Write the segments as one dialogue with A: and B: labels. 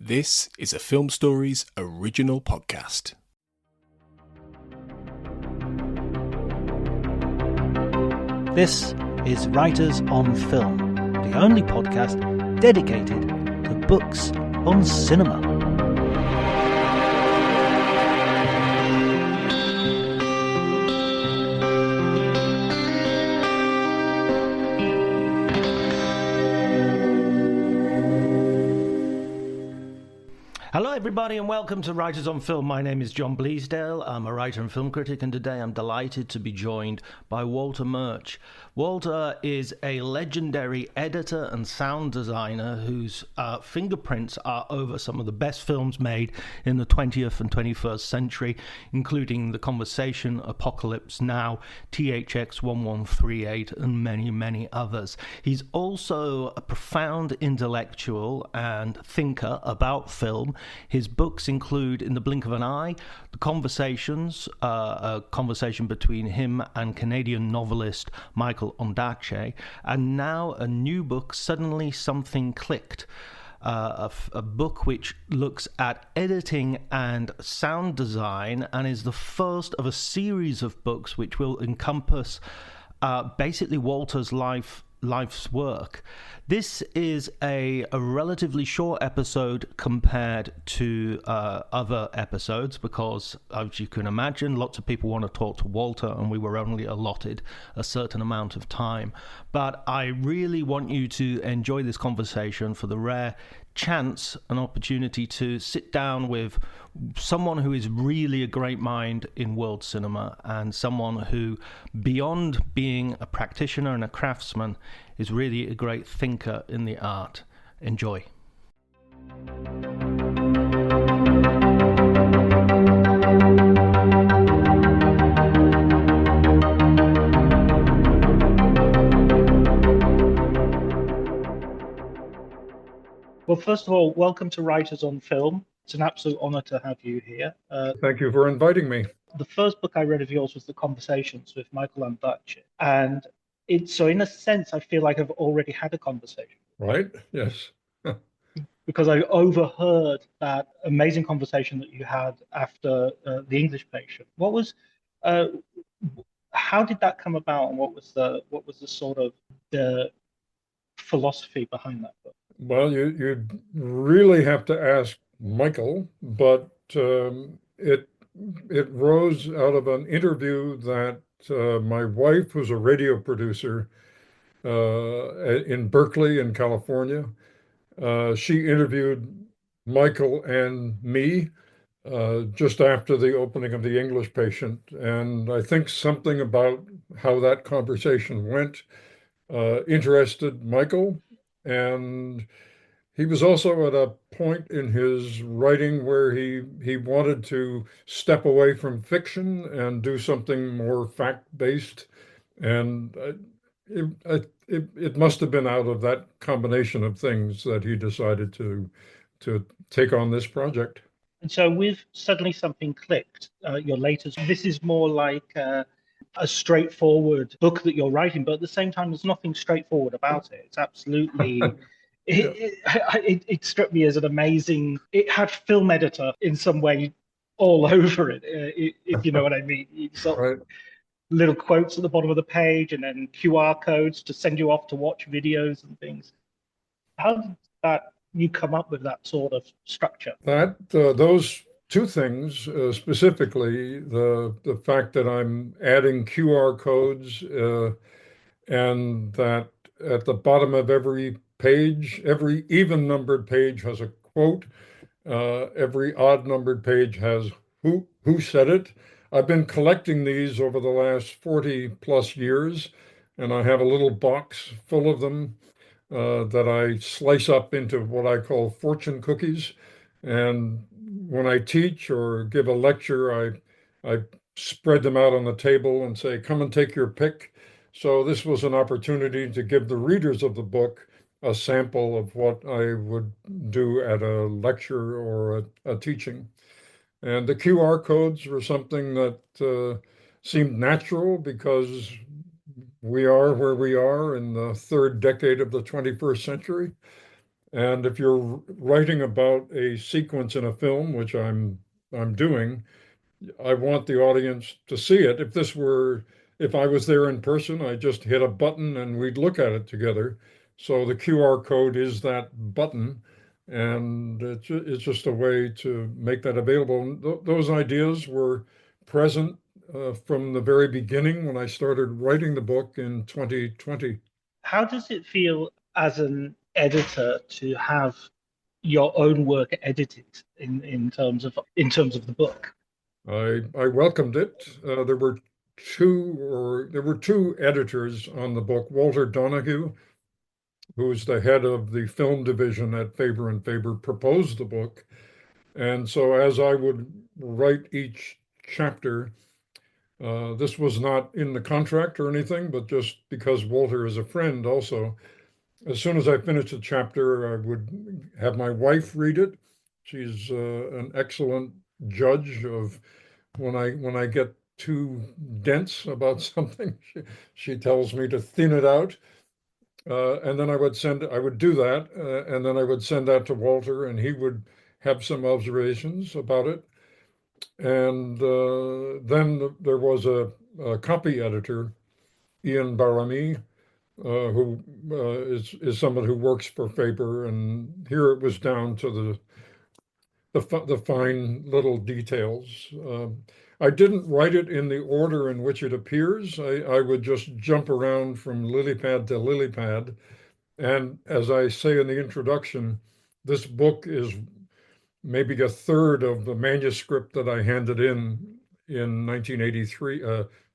A: This is a Film Stories original podcast.
B: This is Writers on Film, the only podcast dedicated to books on cinema. Hello everybody and welcome to Writers on Film. My name is John Bleasdale. I'm a writer and film critic, and today I'm delighted to be joined by Walter Murch. Walter is a legendary editor and sound designer whose fingerprints are over some of the best films made in the 20th and 21st century, including The Conversation, Apocalypse Now, THX 1138, and many, many others. He's also a profound intellectual and thinker about film. His books include In the Blink of an Eye, The Conversations, a conversation between him and Canadian novelist Michael Ondaatje, and now a new book, Suddenly Something Clicked, a book which looks at editing and sound design and is the first of a series of books which will encompass basically Walter's life's work. This is a relatively short episode compared to other episodes because, as you can imagine, lots of people want to talk to Walter and we were only allotted a certain amount of time. But I really want you to enjoy this conversation for the rare chance and opportunity to sit down with someone who is really a great mind in world cinema and someone who, beyond being a practitioner and a craftsman, is really a great thinker in the art. Enjoy. Well, first of all, welcome to Writers on Film. It's an absolute honor to have you here.
C: Thank you for inviting me.
B: The first book I read of yours was The Conversations with Michael Ondaatje. And so in a sense, I feel like I've already had a conversation.
C: Right? Yes.
B: Because I overheard that amazing conversation that you had after The English Patient. How did that come about, and what was the sort of the philosophy behind that book?
C: Well, you'd really have to ask Michael, but it rose out of an interview that my wife, who's a radio producer in Berkeley in California, she interviewed Michael and me just after the opening of The English Patient, and I think something about how that conversation went interested Michael. And he was also at a point in his writing where he wanted to step away from fiction and do something more fact-based. And it must have been out of that combination of things that he decided to take on this project.
B: And so with Suddenly Something Clicked, your latest, this is more like a straightforward book that you're writing, but at the same time, there's nothing straightforward about it. It's absolutely, it struck me as an amazing, it had film editor in some way all over it, if you know what I mean. It's
C: Right.
B: Little quotes at the bottom of the page and then QR codes to send you off to watch videos and things. How did you come up with that sort of structure?
C: Those two things, specifically the fact that I'm adding QR codes and that at the bottom of every page, every even numbered page has a quote. Every odd numbered page has who said it. I've been collecting these over the last 40 plus years, and I have a little box full of them that I slice up into what I call fortune cookies. And when I teach or give a lecture, I spread them out on the table and say, come and take your pick. So this was an opportunity to give the readers of the book a sample of what I would do at a lecture or a teaching. And the QR codes were something that seemed natural because we are where we are in the third decade of the 21st century. And if you're writing about a sequence in a film, which I'm doing, I want the audience to see it. If I was there in person, I just hit a button and we'd look at it together. So the QR code is that button, and it's just a way to make that available. And those ideas were present from the very beginning when I started writing the book in 2020.
D: How does it feel as an editor to have your own work edited in terms of the book?
C: I welcomed it. There were two editors on the book, Walter Donahue, who's the head of the film division at Faber and Faber, proposed the book. And so as I would write each chapter, this was not in the contract or anything, but just because Walter is a friend also. As soon as I finished a chapter, I would have my wife read it. She's an excellent judge of when I get too dense about something, she tells me to thin it out. And then I would do that, and then I would send that to Walter, and he would have some observations about it. And then there was a copy editor, Ian Barami, who is someone who works for Faber, and here it was down to the fine little details. I didn't write it in the order in which it appears. I would just jump around from lily pad to lily pad. And as I say in the introduction, this book is maybe a third of the manuscript that I handed in 1983,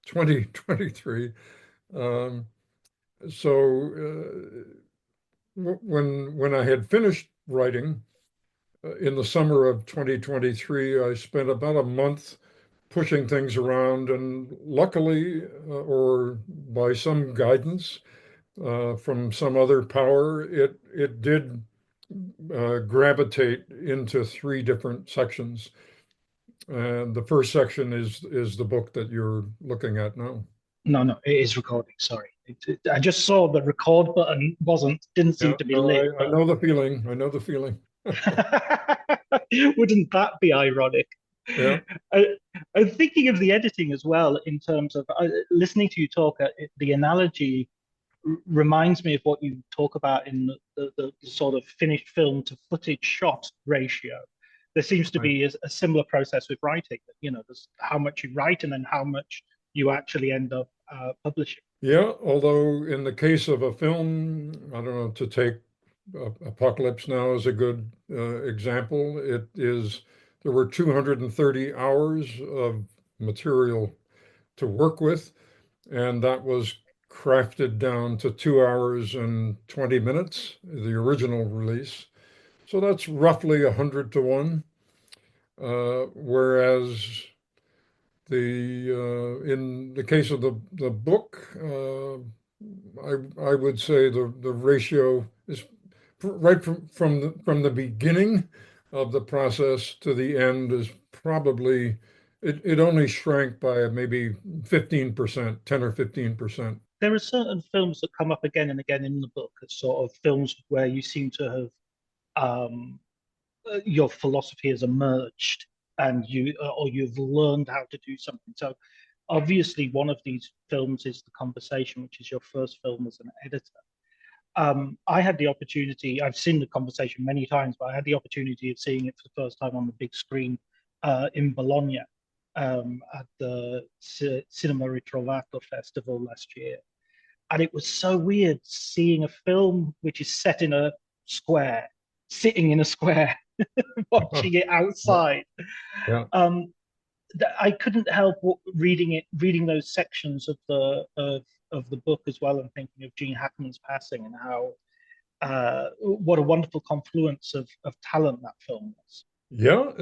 C: 2023. Um, when I had finished writing in the summer of 2023, I spent about a month pushing things around, and luckily, or by some guidance from some other power, it did gravitate into three different sections. And the first section is the book that you're looking at now.
D: No, it is recording. Sorry, I just saw the record button didn't seem to be lit.
C: I know the feeling. I know the feeling.
D: Wouldn't that be ironic?
C: Yeah.
D: I'm thinking of the editing as well in terms of listening to you talk. The analogy reminds me of what you talk about in the sort of finished film to footage shot ratio. There seems to be a similar process with writing. There's how much you write and then how much you actually end up publishing.
C: Yeah, although in the case of a film, I don't know, to take Apocalypse Now as a good example, there were 230 hours of material to work with, and that was crafted down to 2 hours and 20 minutes, the original release. So that's roughly 100 to 1. Whereas in the case of the book, I would say the ratio is right from the beginning of the process to the end is probably it only shrank by maybe 15%, 10 or 15%.
D: There are certain films that come up again and again in the book as sort of films where you seem to have your philosophy has emerged and you've learned how to do something. So obviously one of these films is The Conversation, which is your first film as an editor. I had the opportunity, I've seen The Conversation many times, but I had the opportunity of seeing it for the first time on the big screen in Bologna at the Cinema Ritrovato Festival last year. And it was so weird seeing a film which is set in a square, sitting in a square, watching it outside.
C: Yeah.
D: I couldn't help reading those sections of the book as well, and thinking of Gene Hackman's passing and how what a wonderful confluence of talent that film was.
C: Yeah,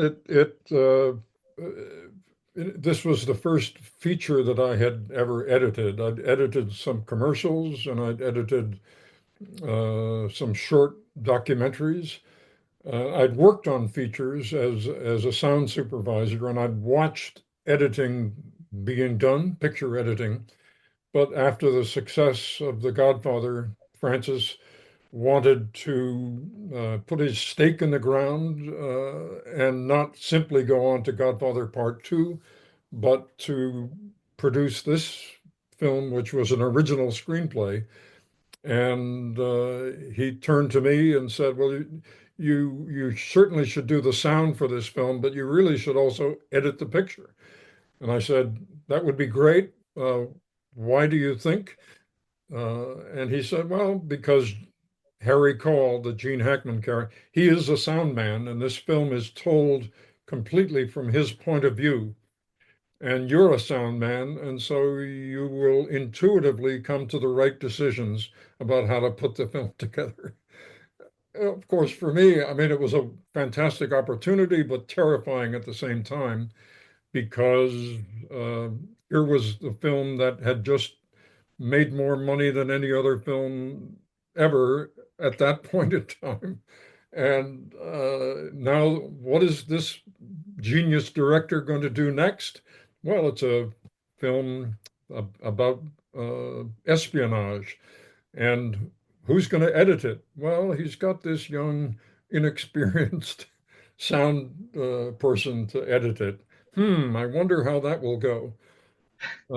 C: this was the first feature that I had ever edited. I'd edited some commercials and I'd edited some short documentaries. I'd worked on features as a sound supervisor, and I'd watched editing being done, picture editing. But after the success of The Godfather, Francis wanted to put his stake in the ground and not simply go on to Godfather Part Two, but to produce this film, which was an original screenplay. And he turned to me and said, "Well, you certainly should do the sound for this film, but you really should also edit the picture." And I said, "That would be great. Why do you think?" And he said, "Well, because Harry Cole, the Gene Hackman character, he is a sound man, and this film is told completely from his point of view. And you're a sound man, and so you will intuitively come to the right decisions about how to put the film together." Of course, for me, I mean, it was a fantastic opportunity, but terrifying at the same time, because uh, here was the film that had just made more money than any other film ever at that point in time. And now, what is this genius director going to do next? Well, it's a film about espionage. And who's going to edit it? Well, he's got this young, inexperienced sound person to edit it. I wonder how that will go. I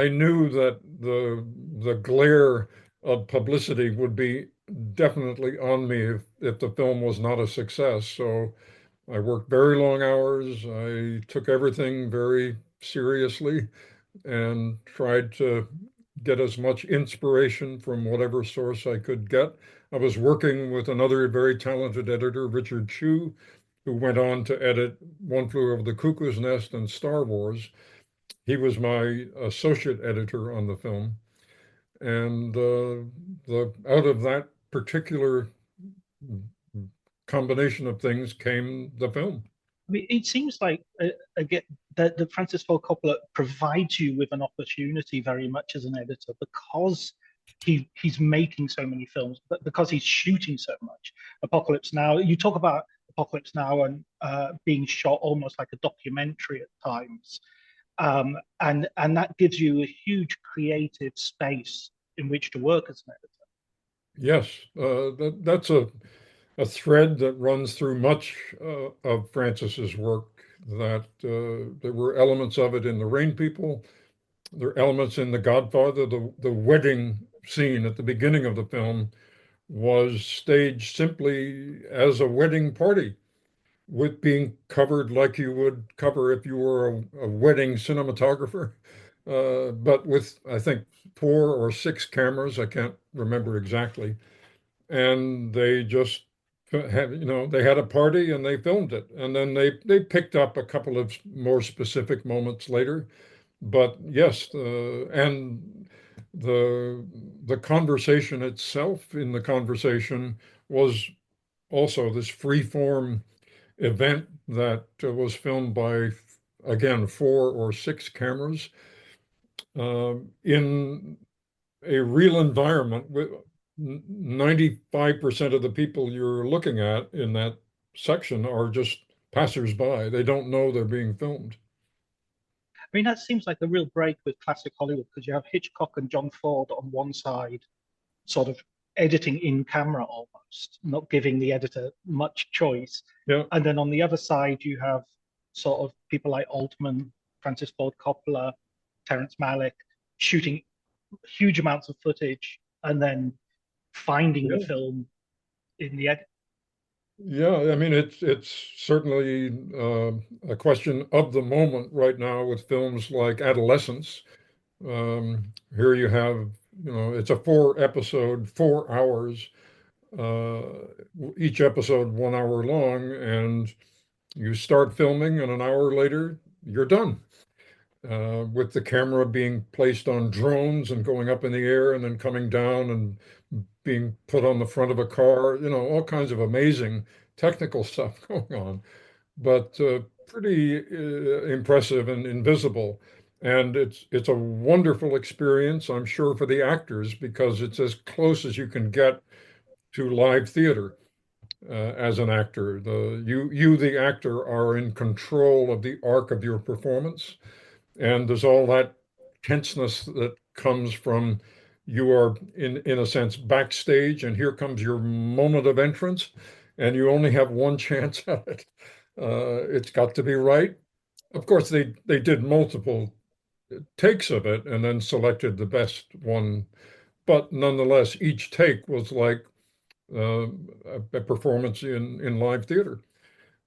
C: knew that the glare of publicity would be definitely on me if the film was not a success. So I worked very long hours. I took everything very seriously and tried to get as much inspiration from whatever source I could get. I was working with another very talented editor, Richard Chew, who went on to edit One Flew Over the Cuckoo's Nest and Star Wars. He was my associate editor on the film. And the out of that particular combination of things came the film.
D: I mean, it seems like again that Francis Ford Coppola provides you with an opportunity very much as an editor because he's making so many films, but because he's shooting so much. Apocalypse Now, you talk about Apocalypse Now and being shot almost like a documentary at times, and that gives you a huge creative space in which to work as an editor.
C: Yes, that's a thread that runs through much of Francis's work, that there were elements of it in The Rain People. There are elements in The Godfather. The wedding scene at the beginning of the film was staged simply as a wedding party, with being covered like you would cover if you were a wedding cinematographer, but with, I think, 4 or 6 cameras. I can't remember exactly. And they just they had a party and they filmed it. And then they picked up a couple of more specific moments later. But yes, and the conversation itself in the conversation was also this free form event that was filmed by, again, 4 or 6 cameras in a real environment. With 95% of the people you're looking at in that section are just passersby. They don't know they're being filmed.
D: I mean, that seems like a real break with classic Hollywood because you have Hitchcock and John Ford on one side, sort of editing in camera almost, not giving the editor much choice.
C: Yeah.
D: And then on the other side, you have sort of people like Altman, Francis Ford Coppola, Terrence Malick shooting huge amounts of footage and then finding the film in the edit.
C: Yeah, I mean, it's certainly a question of the moment right now with films like Adolescence. Here you have, it's a 4 episode, 4 hours, uh, each episode 1 hour long, and you start filming, and an hour later, you're done. With the camera being placed on drones and going up in the air and then coming down and being put on the front of a car, all kinds of amazing technical stuff going on, but pretty impressive and invisible. And it's a wonderful experience, I'm sure, for the actors, because it's as close as you can get to live theater as an actor. The actor, are in control of the arc of your performance, and there's all that tenseness that comes from you are in a sense backstage, and here comes your moment of entrance, and you only have one chance at it. It's got to be right. Of course, they did multiple takes of it and then selected the best one, but nonetheless, each take was like uh, a performance in live theater.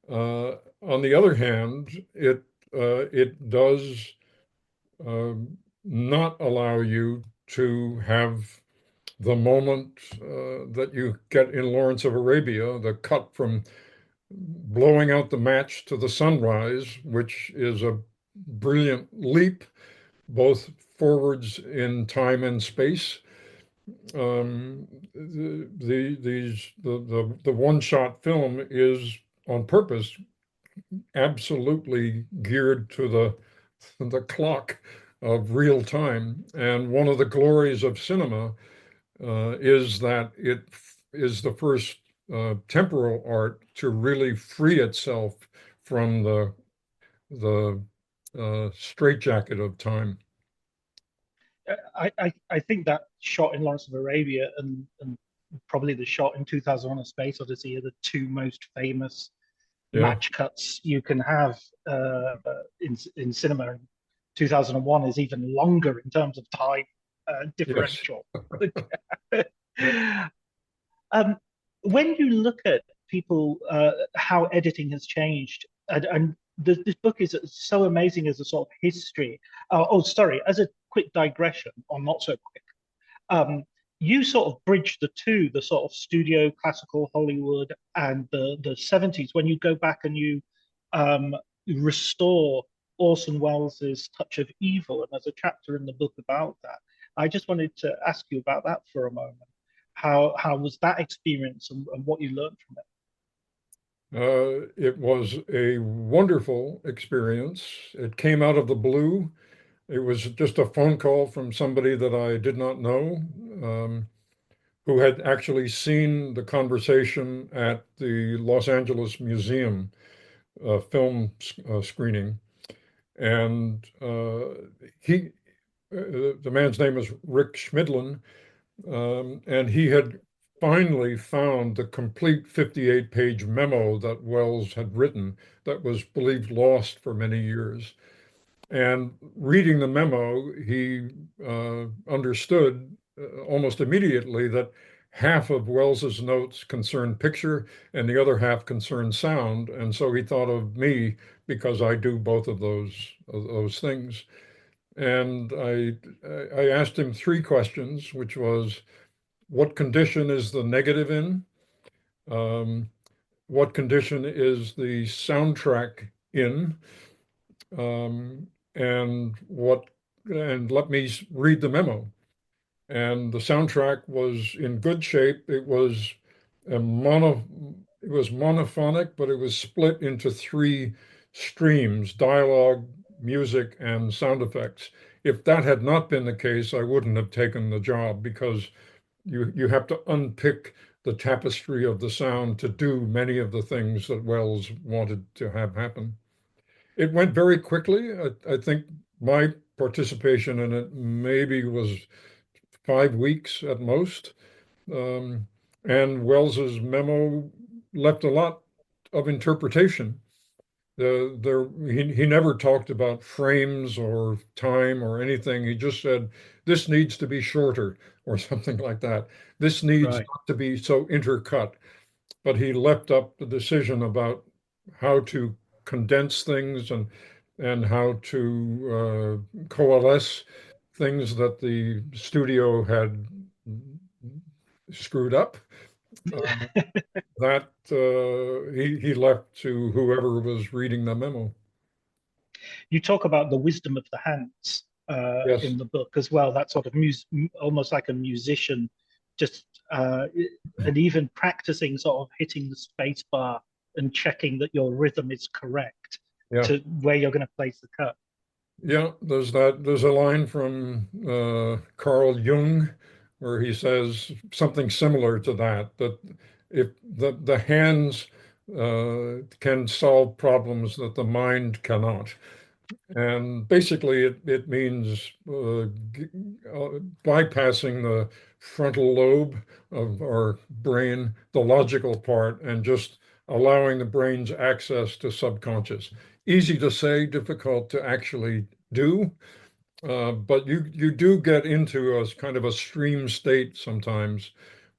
C: On the other hand, it does not allow you to have the moment that you get in Lawrence of Arabia, the cut from blowing out the match to the sunrise, which is a brilliant leap, both forwards in time and space. The one-shot film is on purpose absolutely geared to the clock of real time. And one of the glories of cinema is that it is the first temporal art to really free itself from the straitjacket of time.
D: I think that shot in Lawrence of Arabia and probably the shot in 2001: A Space Odyssey are the two most famous
C: Yeah.
D: match cuts you can have in cinema. 2001 is even longer in terms of time differential. um, when you look at people, how editing has changed, and this book is so amazing as a sort of history. Sorry, as a quick digression, or not so quick. You sort of bridge the two, the sort of studio, classical Hollywood, and the 70s, when you go back and you restore Orson Welles' Touch of Evil. And there's a chapter in the book about that. I just wanted to ask you about that for a moment. How was that experience, and what you learned from it?
C: It was a wonderful experience. It came out of the blue. It was just a phone call from somebody that I did not know, who had actually seen the conversation at the Los Angeles Museum film screening. And the man's name is Rick Schmidlin, and he had finally found the complete 58-page memo that Wells had written that was believed lost for many years. And reading the memo, he understood almost immediately that half of Wells's notes concerned picture and the other half concerned sound. And so he thought of me because I do both of those things. And I asked him three questions, which was, what condition is the negative in? What condition is the soundtrack in? And let me read the memo. And the soundtrack was in good shape. It was monophonic, but it was split into three streams: dialogue, music, and sound effects. If that had not been the case, I wouldn't have taken the job, because you have to unpick the tapestry of the sound to do many of the things that Wells wanted to have happen. It went very quickly. I think my participation in it maybe was 5 weeks at most. And Wells's memo left a lot of interpretation. He never talked about frames or time or anything. He just said, this needs to be shorter or something like that. This needs not to be so intercut. But he left up the decision about how to condense things and how to coalesce things that the studio had screwed up. He left to whoever was reading the memo.
D: You talk about the wisdom of the hands
C: Yes.
D: in the book as well. That sort of almost like a musician, just and even practicing sort of hitting the space bar and checking that your rhythm is correct to where you're going to place the cut.
C: Yeah, there's a line from Carl Jung where he says something similar to that if the hands can solve problems that the mind cannot. And basically, it means bypassing the frontal lobe of our brain, the logical part, and just allowing the brain's access to subconscious. Easy to say, difficult to actually do. But you do get into a kind of a stream state sometimes,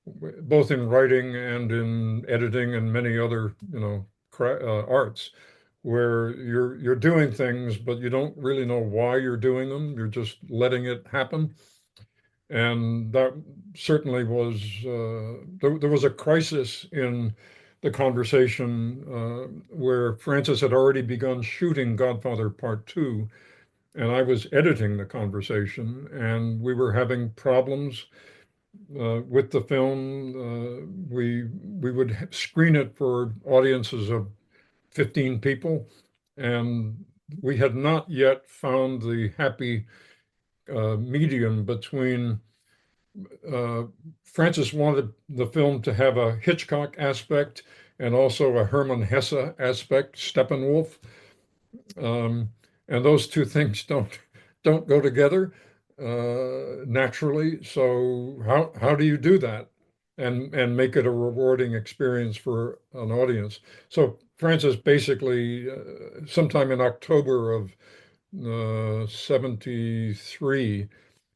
C: both in writing and in editing and many other, arts, where you're doing things, but you don't really know why you're doing them. You're just letting it happen. And that certainly was there was a crisis in the conversation where Francis had already begun shooting Godfather Part Two, and I was editing the conversation, and we were having problems with the film. We would screen it for audiences of 15 people, and we had not yet found the happy medium between. Uh, Francis wanted the film to have a Hitchcock aspect and also a Hermann Hesse aspect, Steppenwolf, um, and those two things don't go together naturally. So how do you do that and make it a rewarding experience for an audience? So Francis basically, sometime in October of 73,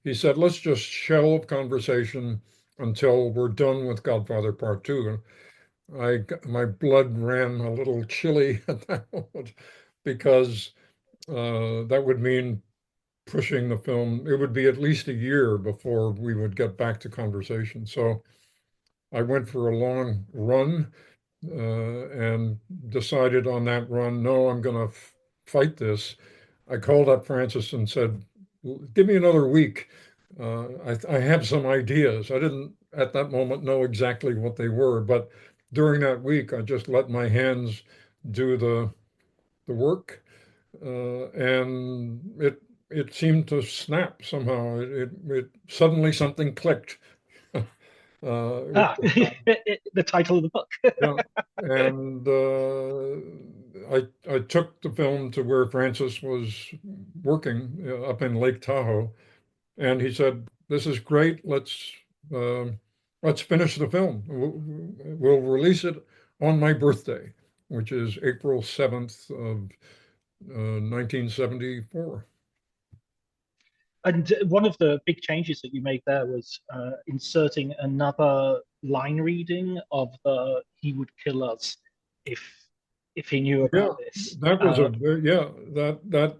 C: he said, let's just shelve conversation until we're done with Godfather Part Two. My blood ran a little chilly at that moment because that would mean pushing the film. It would be at least a year before we would get back to conversation. So I went for a long run and decided on that run, no, I'm going to fight this. I called up Francis and said, give me another week. I have some ideas. I didn't at that moment know exactly what they were, but during that week, I just let my hands do the work, and it seemed to snap somehow. It suddenly something clicked.
D: The title of the book.
C: Yeah, and I took the film to where Francis was working up in Lake Tahoe, and he said, "This is great. Let's finish the film. We'll release it on my birthday, which is April 7th of 1974."
D: And one of the big changes that you made there was inserting another line reading of the "He would kill us if he knew
C: Yeah,
D: about this."
C: that was that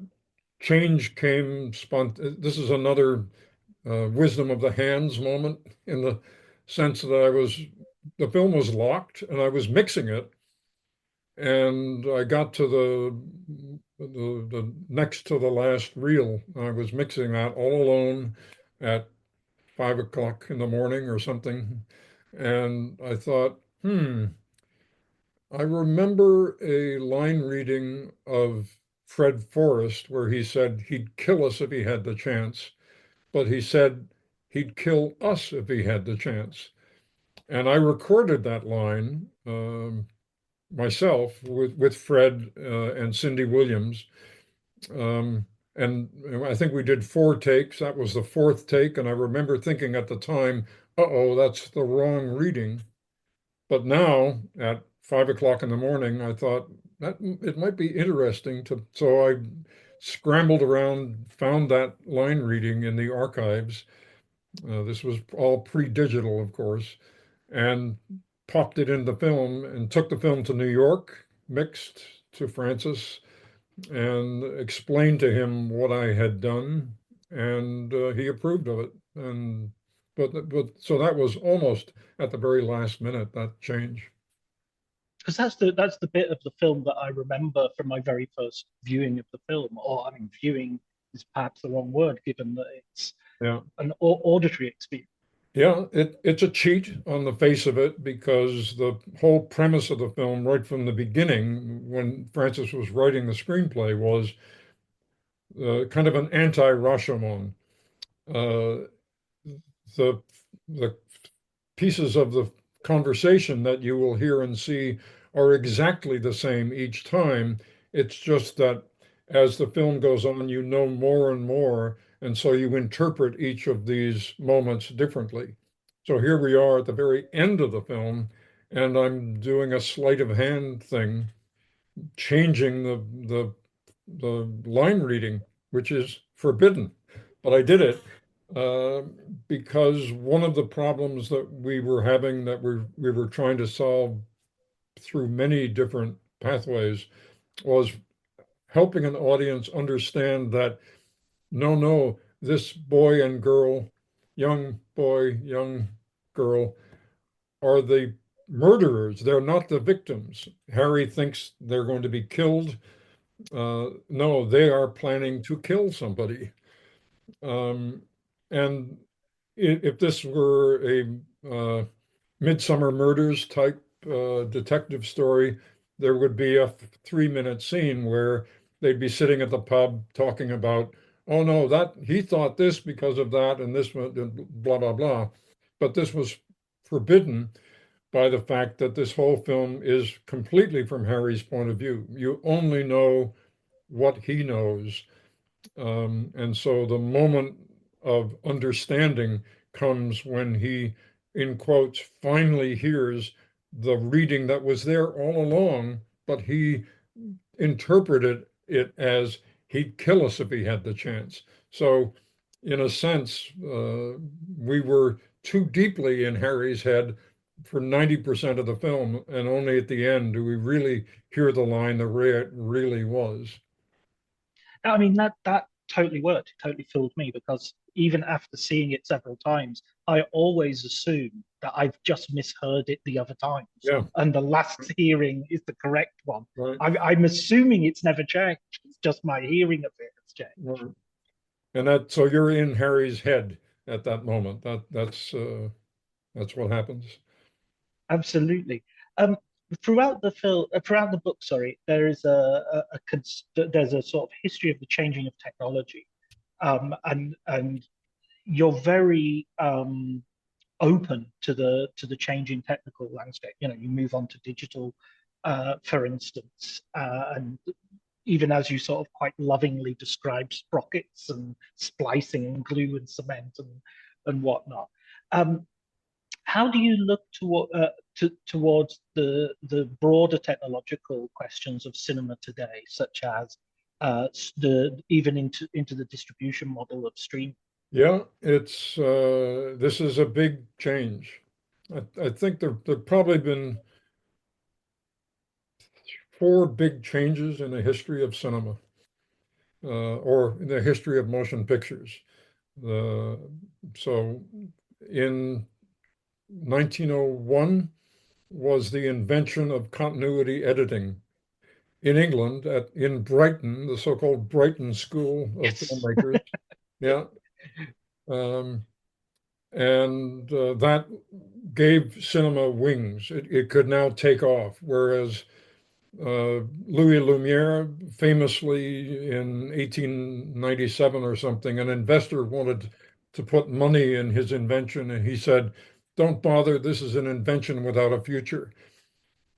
C: change came This is another wisdom of the hands moment in the sense that the film was locked and I was mixing it, and I got to the next to the last reel. I was mixing that all alone at 5 o'clock in the morning or something, and I thought, I remember a line reading of Fred Forrest where he said he'd kill us if he had the chance, but he said he'd kill us if he had the chance. And I recorded that line myself with Fred and Cindy Williams. Um, and I think we did 4 takes. That was the fourth take. And I remember thinking at the time, uh-oh, that's the wrong reading. But now at 5 o'clock in the morning, I thought that it might be interesting so I scrambled around, found that line reading in the archives. This was all pre-digital, of course, and popped it in the film and took the film to New York, mixed to Francis, and explained to him what I had done, and he approved of it. And but so that was almost at the very last minute, that change.
D: Because that's the bit of the film that I remember from my very first viewing of the film. Or I mean, viewing is perhaps the wrong word, given that it's
C: Yeah.
D: an auditory experience.
C: Yeah, it's a cheat on the face of it because the whole premise of the film, right from the beginning, when Francis was writing the screenplay, was kind of an anti-Rashomon. Uh, the the pieces of the conversation that you will hear and see are exactly the same each time. It's just that as the film goes on, you know more and more, and so you interpret each of these moments differently. So here we are at the very end of the film, and I'm doing a sleight of hand thing, changing the line reading, which is forbidden. But I did it uh, because one of the problems that we were having, that we were trying to solve through many different pathways, was helping an audience understand that no, this boy and girl, young boy, young girl, are the murderers. They're not the victims. Harry thinks they're going to be killed. No, they are planning to kill somebody. Um, and if this were a Midsummer Murders type detective story, there would be a 3-minute scene where they'd be sitting at the pub talking about, oh no, that he thought this because of that, and this blah blah blah. But this was forbidden by the fact that this whole film is completely from Harry's point of view. You only know what he knows. And so the moment of understanding comes when he, in quotes, finally hears the reading that was there all along, but he interpreted it as he'd kill us if he had the chance. So, in a sense, we were too deeply in Harry's head for 90% of the film, and only at the end do we really hear the line the way it really was.
D: I mean, that totally worked. It totally fooled me because even after seeing it several times, I always assume that I've just misheard it the other times,
C: Yeah,
D: and the last hearing is the correct one.
C: right.
D: I'm assuming it's never changed. It's just my hearing of it has changed.
C: Right. And that, so you're in Harry's head at that moment. That's what happens.
D: Absolutely. Um, throughout the film, throughout the book, sorry, there is there's a sort of history of the changing of technology, and you're very open to the changing technical landscape. You know, you move on to digital, for instance, and even as you sort of quite lovingly describe sprockets and splicing and glue and cement and whatnot. Um, how do you look towards the broader technological questions of cinema today, such as the even into the distribution model of streaming?
C: Yeah, this is a big change. I think there've probably been 4 big changes in the history of cinema, or in the history of motion pictures. Uh, so in 1901 was the invention of continuity editing in England, in Brighton, the so-called Brighton School of
D: Yes.
C: Filmmakers. Yeah. Um, and that gave cinema wings. It could now take off, whereas Louis Lumiere, famously in 1897 or something, an investor wanted to put money in his invention, and he said, "Don't bother, this is an invention without a future."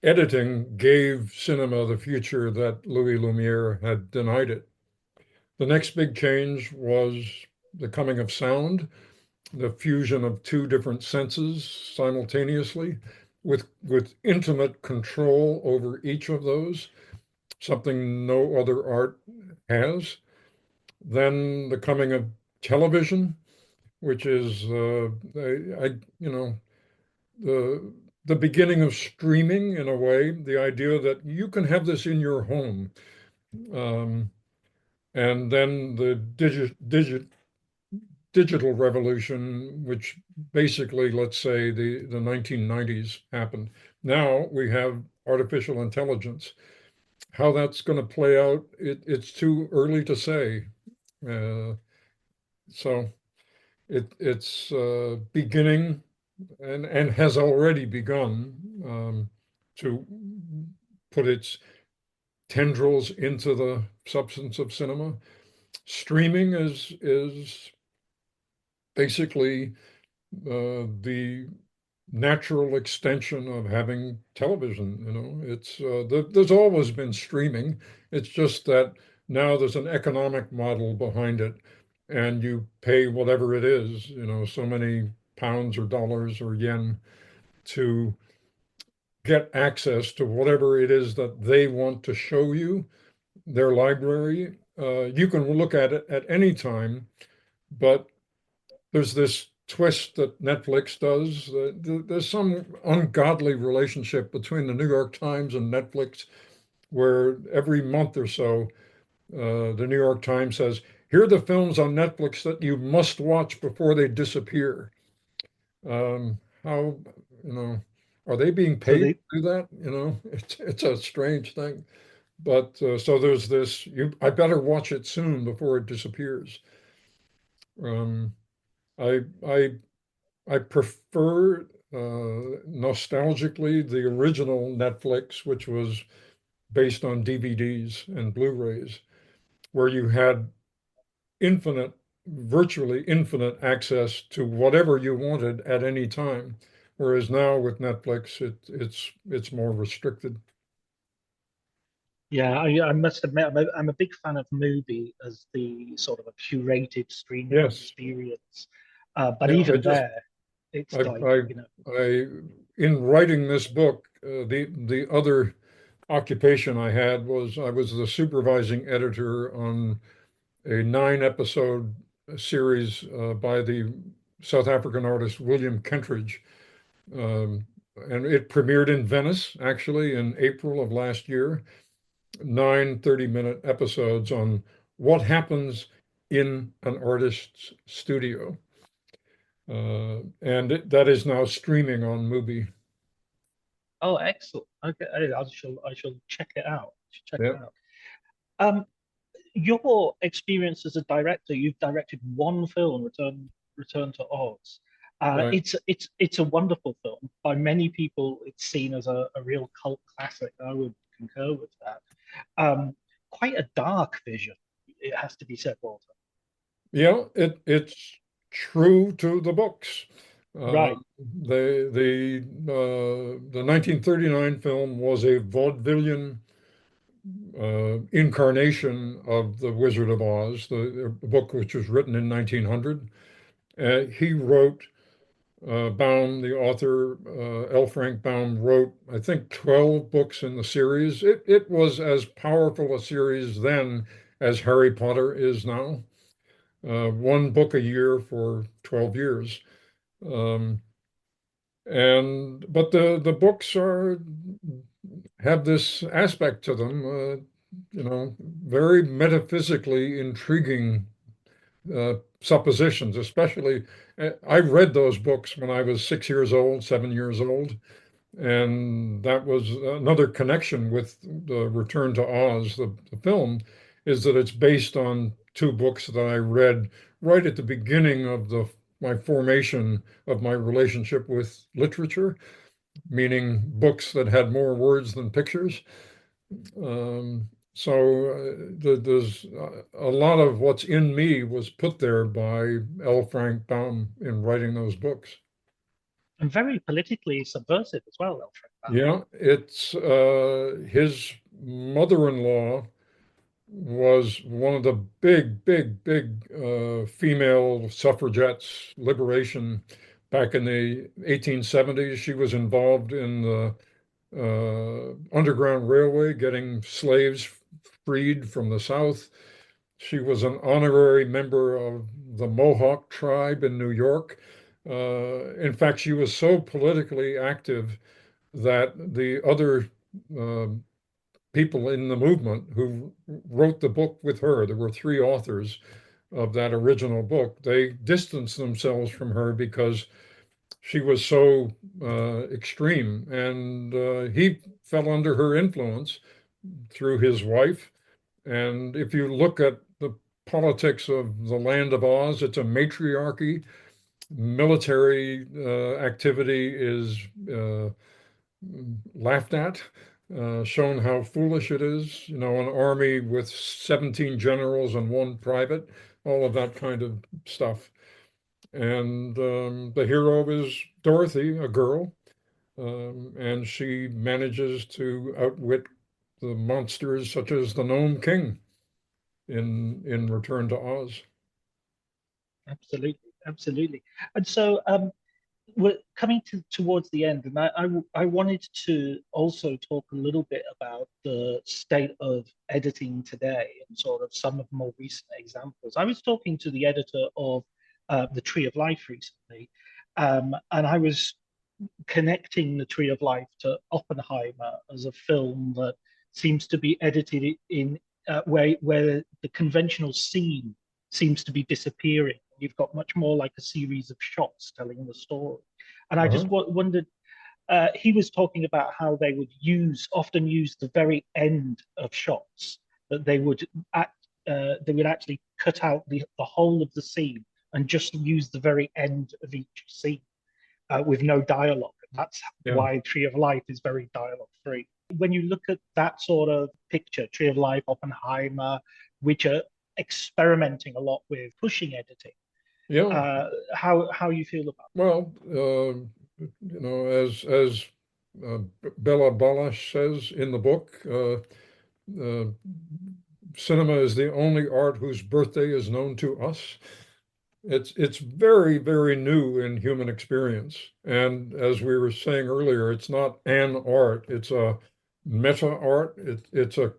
C: Editing gave cinema the future that Louis Lumiere had denied it. The next big change was the coming of sound, the fusion of 2 different senses simultaneously, with intimate control over each of those, something no other art has. Then the coming of television, which is the the beginning of streaming in a way, the idea that you can have this in your home. Um, and then the digital revolution, which basically, let's say, the 1990s happened. Now we have artificial intelligence. How that's going to play out, it's too early to say. Uh, so it's beginning, and has already begun, to put its tendrils into the substance of cinema. Streaming is basically the natural extension of having television. There's always been streaming. It's just that Now there's an economic model behind it, and you pay whatever it is, so many pounds or dollars or yen to get access to whatever it is that they want to show you, their library. You can look at it at any time, but there's this twist that Netflix does. There's some ungodly relationship between the New York Times and Netflix, where every month or so, the New York Times says, here are the films on Netflix that you must watch before they disappear. How, are they being
D: So
C: paid
D: they
C: to do that? It's a strange thing. But so there's this, I better watch it soon before it disappears. Um, I, I, I prefer nostalgically the original Netflix, which was based on DVDs and Blu-rays, where you had infinite, virtually infinite access to whatever you wanted at any time. Whereas now with Netflix, it's more restricted.
D: Yeah, I must admit, I'm a big fan of Mubi as the sort of a curated streaming
C: Yes.
D: experience. But
C: Yeah,
D: even there, it's
C: I,
D: like,
C: I, I, in writing this book, the other occupation I had was I was the supervising editor on a 9 episode series by the South African artist William Kentridge. Um, and it premiered in Venice, actually, in April of last year. 9 30-minute episodes on what happens in an artist's studio. And that is now streaming on Mubi.
D: oh, excellent. Okay, I shall check it out. Check it
C: Yeah,
D: out. Um, your experience as a director, you've directed one film, Return to Oz.
C: right.
D: It's a wonderful film. By many people, it's seen as a real cult classic. I would concur with that. Um, Quite a dark vision, it has to be said, Walter.
C: Yeah, it's true to the books. Uh,
D: Right.
C: the 1939 film was a vaudevillian incarnation of The Wizard of Oz, the book which was written in 1900. He wrote, Baum, the author, L. Frank Baum, wrote, I think, 12 books in the series. It was as powerful a series then as Harry Potter is now. One book a year for 12 years. Um, but the books have this aspect to them, very metaphysically intriguing suppositions, especially. I read those books when I was 6 years old, 7 years old, and that was another connection with the Return to Oz, the film, is that it's based on two books that I read right at the beginning of my formation of my relationship with literature, meaning books that had more words than pictures. There's a lot of what's in me was put there by L. Frank Baum in writing those books.
D: And very politically subversive as well, Alfred Bauer.
C: Yeah, it's his mother-in-law was one of the big female suffragettes liberation back in the 1870s. She was involved in the Underground Railway, getting slaves freed from the South. She was an honorary member of the Mohawk tribe in New York. In fact, she was so politically active that the other uh, people in the movement who wrote the book with her, there were 3 authors of that original book, they distanced themselves from her because she was so extreme. And he fell under her influence through his wife. And if you look at the politics of the land of Oz, it's a matriarchy. Military activity is laughed at, shown how foolish it is. An army with 17 generals and 1 private, all of that kind of stuff. And the hero is Dorothy, a girl, and she manages to outwit the monsters such as the Gnome King. in Return to Oz.
D: Absolutely, absolutely. And so we're coming towards the end, and I wanted to also talk a little bit about the state of editing today and sort of some of the more recent examples. I was talking to the editor of The Tree of Life recently, and I was connecting The Tree of Life to Oppenheimer as a film that seems to be edited in where the conventional scene seems to be disappearing. You've got much more like a series of shots telling the story. And I just wondered, he was talking about how they would often use the very end of shots, that they would actually cut out the whole of the scene and just use the very end of each scene with no dialogue. That's why Tree of Life is very dialogue free. When you look at that sort of picture, Tree of Life, Oppenheimer, which are experimenting a lot with pushing editing, how you feel about it?
C: Well, as Bella Balash says in the book, cinema is the only art whose birthday is known to us. It's very, very new in human experience. And as we were saying earlier, it's not an art, it's a meta art. It's a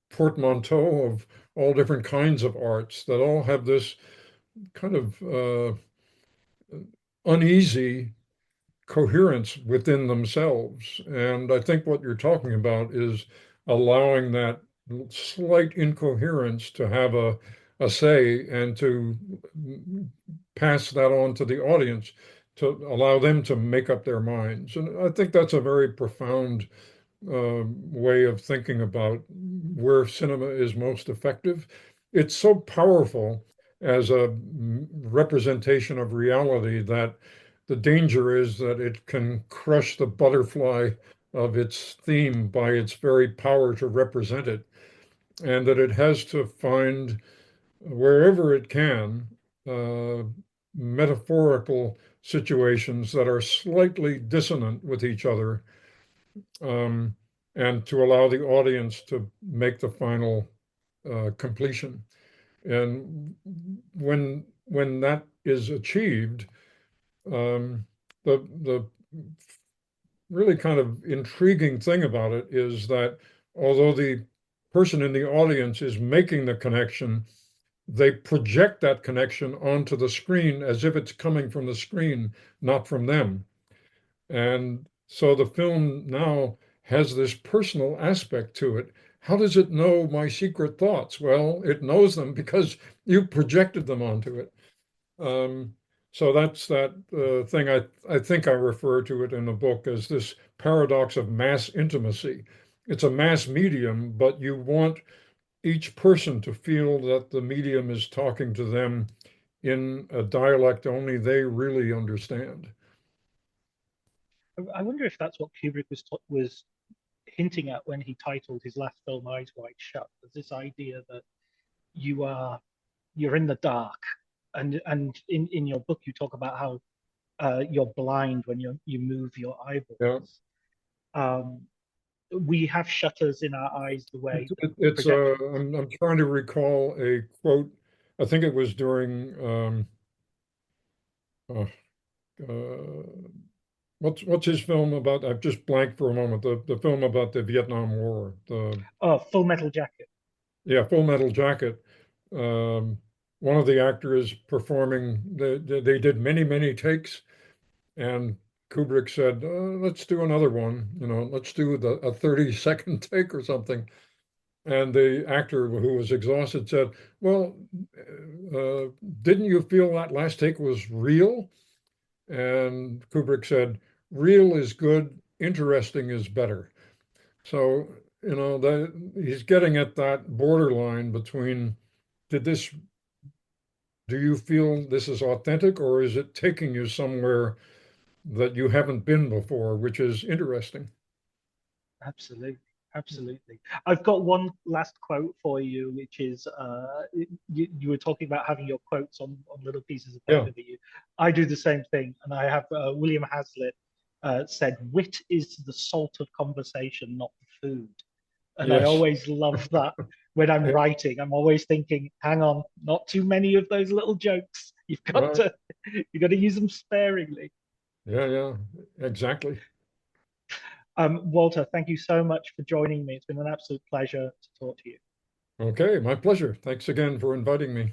C: portmanteau of all different kinds of arts that all have this kind of uneasy coherence within themselves. And I think what you're talking about is allowing that slight incoherence to have a say and to pass that on to the audience to allow them to make up their minds. And I think that's a very profound way of thinking about where cinema is most effective. It's so powerful as a representation of reality that the danger is that it can crush the butterfly of its theme by its very power to represent it, and that it has to find, wherever it can, metaphorical situations that are slightly dissonant with each other, and to allow the audience to make the final completion. And when that is achieved, the really kind of intriguing thing about it is that although the person in the audience is making the connection, they project that connection onto the screen as if it's coming from the screen, not from them. And so the film now has this personal aspect to it. How does it know my secret thoughts? Well, it knows them because you projected them onto it. So that's that thing. I think I refer to it in the book as this paradox of mass intimacy. It's a mass medium, but you want each person to feel that the medium is talking to them in a dialect only they really understand.
D: I wonder if that's what Kubrick was hinting at when he titled his last film Eyes Wide Shut. There's this idea that you're in the dark, and in your book you talk about how you're blind when you move your eyeballs. We have shutters in our eyes the way
C: I'm trying to recall a quote. I think it was during what's his film about? I've just blanked for a moment. The film about the Vietnam War.
D: Full Metal Jacket.
C: Yeah, Full Metal Jacket. One of the actors performing, they did many, many takes, and Kubrick said, let's do another one, let's do a 30-second take or something. And the actor, who was exhausted, said, well, didn't you feel that last take was real? And Kubrick said, real is good, interesting is better. So, he's getting at that borderline between, do you feel this is authentic, or is it taking you somewhere that you haven't been before, which is interesting?
D: Absolutely. Absolutely. I've got one last quote for you, which is you were talking about having your quotes on little pieces of paper that you. I do the same thing, and I have William Hazlitt said, "Wit is the salt of conversation, not the food." And I always love that when I'm writing, I'm always thinking, hang on, not too many of those little jokes.
C: Right.
D: You've got to use them sparingly.
C: Yeah, exactly.
D: Walter, thank you so much for joining me. It's been an absolute pleasure to talk to you.
C: Okay, my pleasure. Thanks again for inviting me.